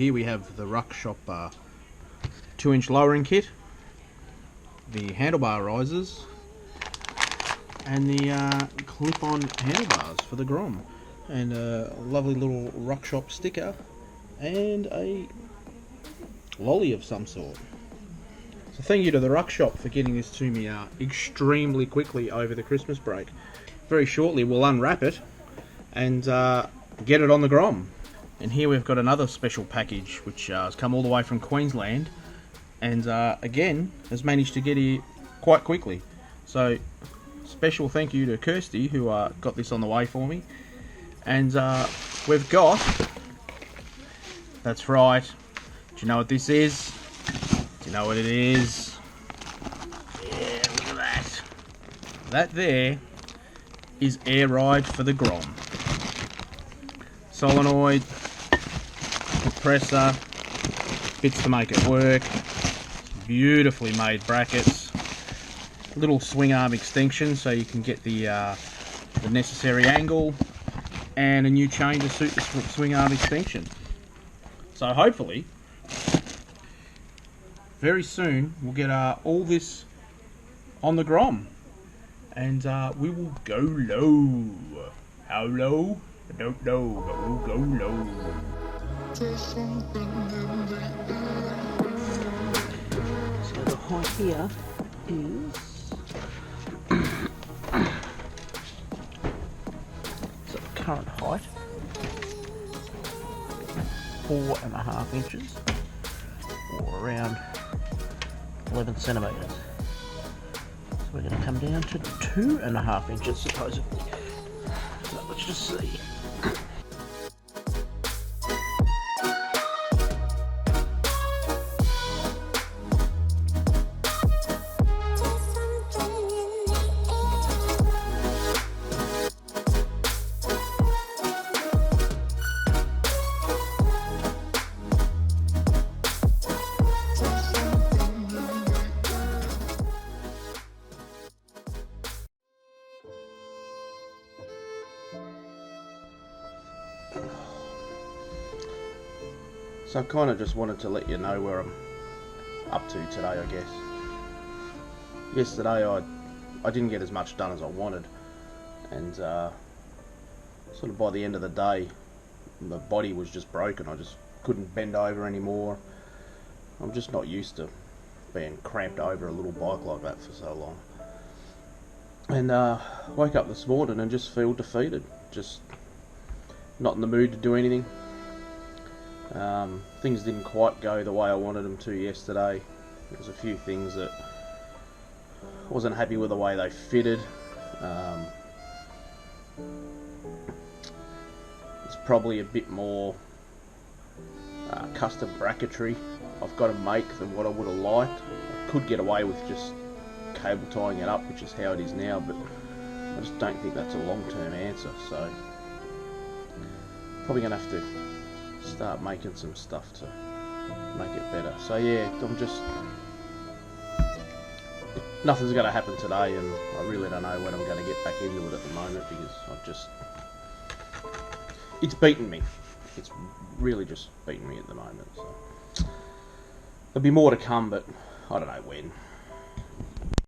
here we have the Ruck Shop 2-inch lowering kit, the handlebar risers, and the clip-on handlebars for the Grom, and a lovely little Ruck Shop sticker, and a lolly of some sort. So thank you to the Ruck Shop for getting this to me extremely quickly over the Christmas break. Very shortly we'll unwrap it and get it on the Grom. And here we've got another special package which has come all the way from Queensland, and again has managed to get here quite quickly. So special thank you to Kirsty who got this on the way for me. And we've got, that's right, do you know what this is? Do you know what it is? Yeah, look at that. That there is air ride for the Grom. Solenoid, compressor, bits to make it work, beautifully made brackets, little swing arm extension so you can get the necessary angle, and a new chain to suit the swing arm extension. So hopefully very soon we'll get all this on the Grom, and we will go low. How low? I don't know, but we'll go low. So the height here is so the current height 4.5 inches, or around 11 centimetres. So we're going to come down to 2.5 inches supposedly. So let's just see. So I kind of just wanted to let you know where I'm up to today, I guess. Yesterday I didn't get as much done as I wanted, and sort of by the end of the day the body was just broken. I just couldn't bend over anymore. I'm just not used to being cramped over a little bike like that for so long. And woke up this morning and just feel defeated, just not in the mood to do anything. Things didn't quite go the way I wanted them to yesterday. There was a few things that I wasn't happy with the way they fitted. There's probably a bit more custom bracketry I've got to make than what I would have liked. I could get away with just cable tying it up, which is how it is now, but I just don't think that's a long-term answer, so probably going to have to start making some stuff to make it better. So yeah, nothing's going to happen today, and I really don't know when I'm going to get back into it at the moment, because it's beaten me. It's really just beaten me at the moment. So there'll be more to come, but I don't know when.